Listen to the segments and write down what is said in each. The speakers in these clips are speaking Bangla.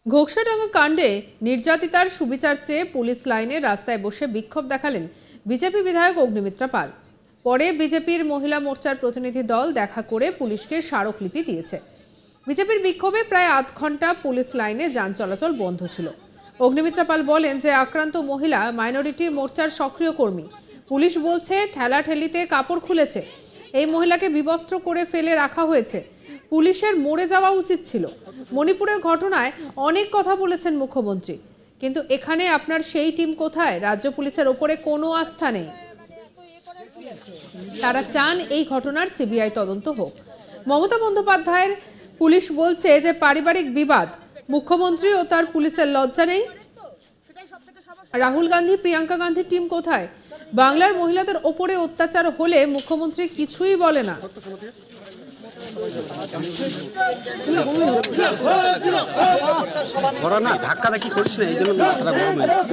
ঘোকসাডাঙ্গা কাণ্ডে নির্যাতিতার সুবিচার চেয়ে পুলিশ লাইনে রাস্তায় বসে বিক্ষোভ দেখালেন বিজেপি বিধায়ক অগ্নিমিত্রা পাল। পরে বিজেপির মহিলা মোর্চার প্রতিনিধি দল দেখা করে পুলিশকে স্মারকলিপি দিয়েছে। বিজেপির বিক্ষোভে প্রায় আধ ঘন্টা পুলিশ লাইনে যান চলাচল বন্ধ ছিল। অগ্নিমিত্রা পাল বলেন যে আক্রান্ত মহিলা মাইনরিটি মোর্চার সক্রিয় কর্মী। পুলিশ বলছে ঠেলাঠেলিতে কাপড় খুলেছে, এই মহিলাকে বিবস্ত্র করে ফেলে রাখা হয়েছে। পুলিশের মরে যাওয়া উচিত ছিল। মণিপুরের ঘটনায় অনেক কথা বলেছেন মুখ্যমন্ত্রী, কিন্তু এখানে আপনার সেই টিম কোথায়? রাজ্য পুলিশের ওপরে কোনো আস্থা নেই। তারা চান এই ঘটনার সিবিআই তদন্ত হোক। মমতা বন্দ্যোপাধ্যায়ের পুলিশ বলছে যে পারিবারিক বিবাদ, মুখ্যমন্ত্রী ও তার পুলিশের লজ্জা নেই। রাহুল গান্ধী, প্রিয়াঙ্কা গান্ধীর টিম কোথায়? বাংলার মহিলাদের ওপরে অত্যাচার হলে মুখ্যমন্ত্রী কিছুই বলে না। ধাক্কাধাক্কি করিস না, এই জন্য মাথাটা গরম হয়ে যায়।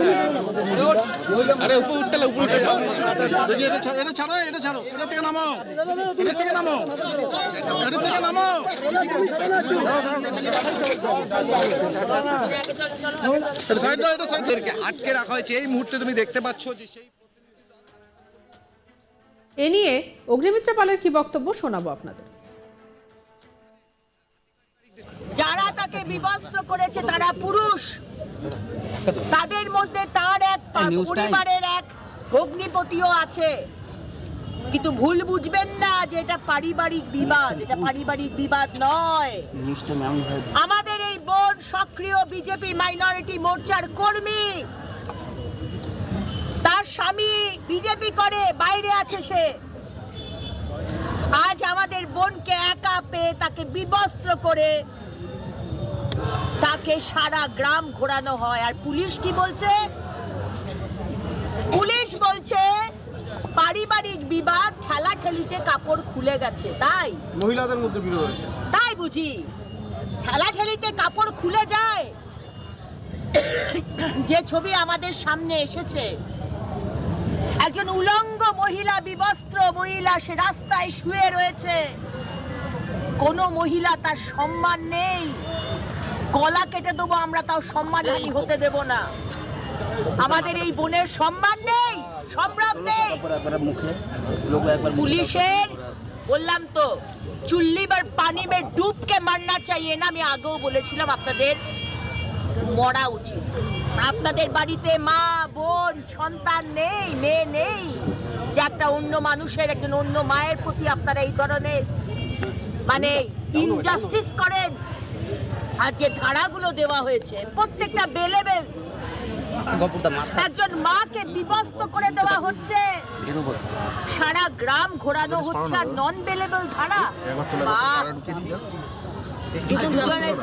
আটকে রাখা হয়েছে এই মুহূর্তে, তুমি দেখতে পাচ্ছ যে সেই। এ নিয়ে অগ্নিমিত্রা পালের কি বক্তব্য শোনাবো আপনাদের। যারা তাকে বিবস্ত্র করেছে তারা পুরুষ, তাদের মধ্যে তার এক পরিবারের এক ভগ্নিপতিও আছে। কিন্তু ভুল বুঝবেন না যে এটা পারিবারিক বিবাদ, এটা পারিবারিক বিবাদ নয়। আমাদের এই বোন সক্রিয় বিজেপি মাইনরিটি মোর্চার কর্মী, তার স্বামী বিজেপি করে, বাইরে আছে সে। আজ আমাদের বোনকে একা পেয়ে তাকে বিবস্ত্র করে তাকে সারা গ্রাম ঘোরানো হয়। আর পুলিশ কি বলছে? পুলিশ বলছে পারিবারিক বিবাদ, ঠেলাঠেলিতে কাপড় খুলে গেছে, তাই মহিলাদের মধ্যে বিরোধ হয়েছে। তাই বুঝি ঠেলাঠেলিতে কাপড় খুলে যায়? যে ছবি আমাদের সামনে এসেছে, একজন উলঙ্গ মহিলা, বিবস্ত্র মহিলা, সে রাস্তায় শুয়ে রয়েছে। কোন মহিলা তার সম্মান নেই। গলা কেটে দেবো আমরা, তাও সম্মানহানি হতে দেব না। আমাদের এই বোনের সম্মান নেই, সম্ভ্রম নেই। পুলিশের বললাম তো, চুল্লি বার পানি মে ডুবকে মারনা চাইয়ে না। আমি আগেও বলেছিলাম আপনাদের মরা উচিত। আপনাদের বাড়িতে মা, বোন, সন্তান নেই, মেয়ে নেই, যে একটা অন্য মানুষের, একজন অন্য মায়ের প্রতি আপনারা এই ধরনের মানে ইনজাস্টিস করেন। আর যে ধারাগুলো দেওয়া হয়েছে প্রত্যেকটা বেলেবেল, একজন মাকে বিবস্ত্র করে দেওয়া হচ্ছে, সারা গ্রাম ঘোরানো হচ্ছে, আর নন বেলেবেল ধারা।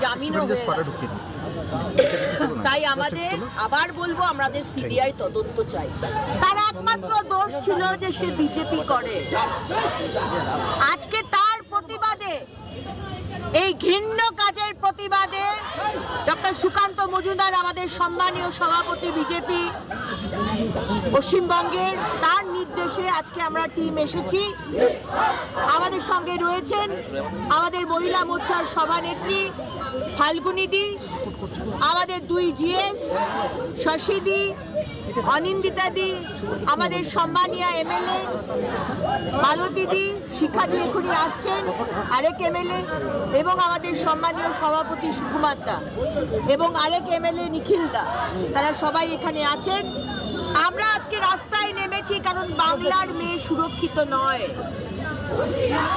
জামিনও হয়ে গেছে। তাই আমাদের আবার বলবো, আমাদের সিবিআই তদন্ত চাই। তার একমাত্র দোষ ছিল যে সে বিজেপি করে। আজকে তার প্রতিবাদে, এই ঘৃণ্য কাজের প্রতিবাদে ডক্টর সুকান্ত মজুমদার, আমাদের সম্মানীয় সভাপতি বিজেপি পশ্চিমবঙ্গের, তার নির্দেশে আজকে আমরা টিম এসেছি। আমাদের সঙ্গে রয়েছেন আমাদের মহিলা মোর্চার সভানেত্রী ফাল্গুনিদি, আমাদের দুই জিএস শশীদি, অনিন্দিতাদি, আমাদের সম্মানীয় এমএলএ মালতীদি, শিখাদি এখনই আসছেন, আরেক এমএলএ, এবং আমাদের সম্মানীয় সভাপতি সুকুমার দা এবং আরেক এমএলএ নিখিল দা, তারা সবাই এখানে আছেন। আমরা আজকে রাস্তায় নেমেছি কারণ বাংলার মেয়ে সুরক্ষিত নয়।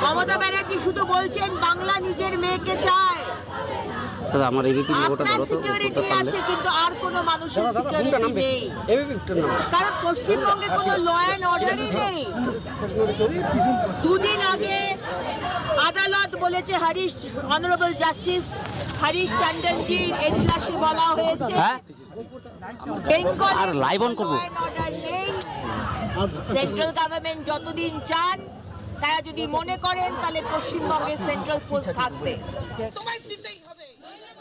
মমতা ব্যানার্জি শুধু বলছেন বাংলা নিজের মেয়েকে চায়। আপনার সিকিউরিটি আছে, কিন্তু আর কোনো মানুষের সিকিউরিটি নেই, কারণ পশ্চিমবঙ্গে কোনো ল অ্যান্ড অর্ডারই নেই। দুদিন আগে আদালত বলেছে, হরিশ, অনারেবল জাস্টিস হরিশ টন্ডনজির এজলাসে বলা হয়েছে বেঙ্গল লাইভ অন করব, সেন্ট্রাল গভর্নমেন্ট যতদিন চান, তারা যদি মনে করেন তাহলে পশ্চিমবঙ্গে সেন্ট্রাল ফোর্স থাকবে।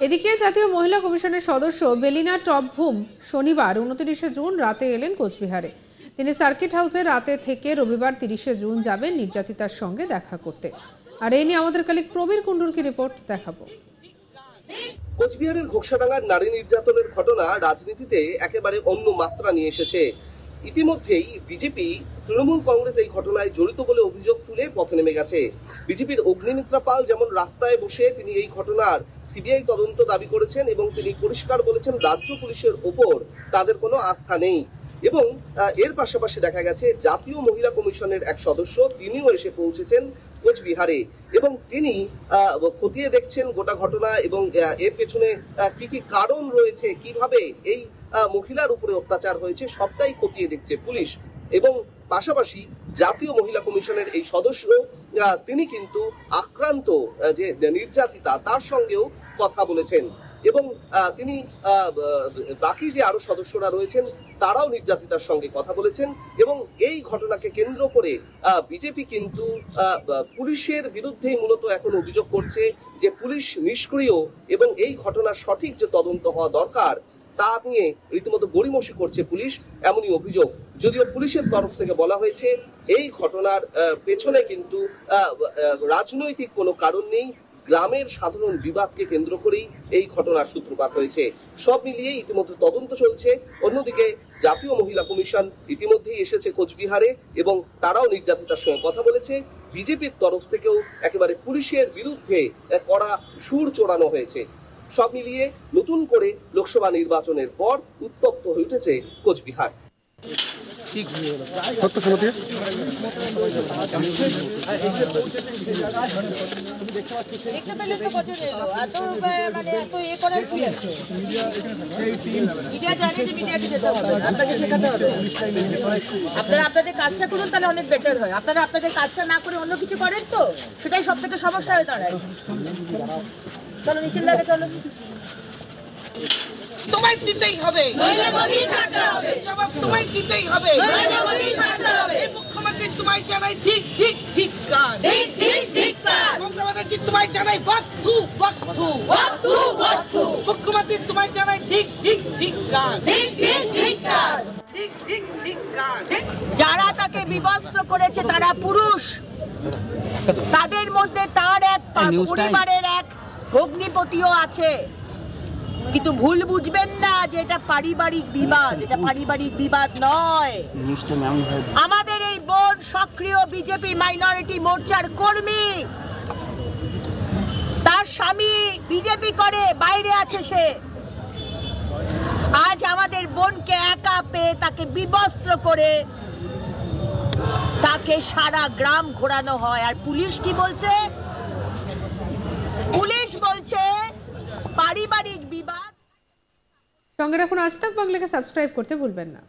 এদিকে জাতীয় মহিলা কমিশনের সদস্য বেলিনা টপভুম শনিবার 29 জুন রাতে এলেন কোচবিহারে। তিনি সার্কিট হাউসে রাতে থেকে রবিবার 30 জুন যাবেন নির্যাতিতার সঙ্গে দেখা করতে। আর এই নিয়ে আমাদের কলিগ প্রবীর কুণ্ডুর কি রিপোর্ট দেখাবো। কোচবিহারের ঘোকসাডাঙ্গার নারী নির্যাতনের ঘটনা রাজনীতিতে একেবারে অন্য মাত্রা নিয়ে এসেছে। ইতিমধ্যেই বিজেপি তৃণমূল কংগ্রেস এই ঘটনায় জড়িত বলে অভিযোগ তুলে পথে নেমে গেছে। বিজেপির অগ্নিমিত্রা পাল যেমন রাস্তায় বসে তিনি এই ঘটনার সিবিআই তদন্ত দাবি করেছেন এবং তিনি পরিষ্কার বলেছেন রাজ্য পুলিশের ওপর তাদের কোনো আস্থা নেই। এবং এর পাশাপাশি দেখা গেছে জাতীয় মহিলা কমিশনের এক সদস্য তিনিও এসে পৌঁছেছেন কোচবিহারে এবং তিনি খতিয়ে দেখছেন গোটা ঘটনা এবং এর পেছনে কি কি কারণ রয়েছে, কিভাবে এই মহিলার উপরে অত্যাচার হয়েছে সবটাই খতিয়ে দেখছে পুলিশ। এবং পাশাপাশি জাতীয় মহিলা কমিশনের এই সদস্য তিনি কিন্তু আক্রান্ত যে নির্যাতিতা তার সঙ্গেও কথা বলেছেন এবং তিনি বাকি যে আরো সদস্যরা রয়েছেন তারাও নির্যাতিতার সঙ্গে কথা বলেছেন। এবং এই ঘটনাকে কেন্দ্র করে বিজেপি কিন্তু পুলিশের বিরুদ্ধেই মূলত এখন অভিযোগ করছে যে পুলিশ নিষ্ক্রিয় এবং এই ঘটনার সঠিক যে তদন্ত হওয়া দরকার তা নিয়ে রীতিমতো গড়িমসি করছে পুলিশ, এমনই অভিযোগ। যদিও পুলিশের তরফ থেকে বলা হয়েছে এই ঘটনার পেছনে কিন্তু রাজনৈতিক কোনো কারণ নেই, গ্রামের সাধারণ বিবাদকে কেন্দ্র করেই এই ঘটনার সূত্রপাত হয়েছে। সব মিলিয়ে ইতিমধ্যে তদন্ত চলছে। অন্যদিকে জাতীয় মহিলা কমিশন ইতিমধ্যেই এসেছে কোচবিহারে এবং তারাও নির্যাতিতার সঙ্গে কথা বলেছে। বিজেপির তরফ থেকেও একেবারে পুলিশের বিরুদ্ধে কড়া সুর চড়ানো হয়েছে। সব মিলিয়ে নতুন করে লোকসভা নির্বাচনের পর উত্তপ্ত হয়ে উঠেছে কোচবিহার। আপনারা আপনাদের কাজটা করুন, তাহলে অনেক বেটার হয়। আপনারা আপনাদের কাজটা না করে অন্য কিছু করেন তো সেটাই সব থেকে সমস্যা হয়ে দাঁড়ায়। চলো নিখিল দাকে, চলো। তোমায় দিতেই হবে, জবাব তোমায় দিতেই হবে। মুখ্যমন্ত্রী তোমায় জানাই ঠিক ঠিক ঠিক কাজ, মমতা ব্যানার্জি তোমায় জানাই বাকথু বাকথু বাকথু। মুখ্যমন্ত্রী তোমায় জানাই ঠিক ঠিক ঠিক কাজ, ঠিক ঠিক ঠিক কাজ, ঠিক ঠিক ঠিক কাজ। যারা তাকে বিবস্ত্র করেছে তারা পুরুষ, তাদের মধ্যে তার এক পরিবারের এক ভগ্নিপতিও আছে। কিন্তু ভুল বুঝবেন না যে এটা পারিবারিক বিবাদ, এটা পারিবারিক বিবাদ নয়। আমাদের এই বোন সক্রিয় বিজেপি মাইনরিটি মোর্চার কর্মী, তার স্বামী বিজেপি করে, বাইরে আছে সে। আজ আমাদের বোনকে একা পেয়ে তাকে বিবস্ত্র করে তাকে সারা গ্রাম ঘোরানো হয়। আর পুলিশ কি বলছে? পুলিশ বলছে পারিবারিক বিবাদ। সঙ্গে রাখুন আজ তাক বাংলাকে সাবস্ক্রাইব করতে ভুলবেন না।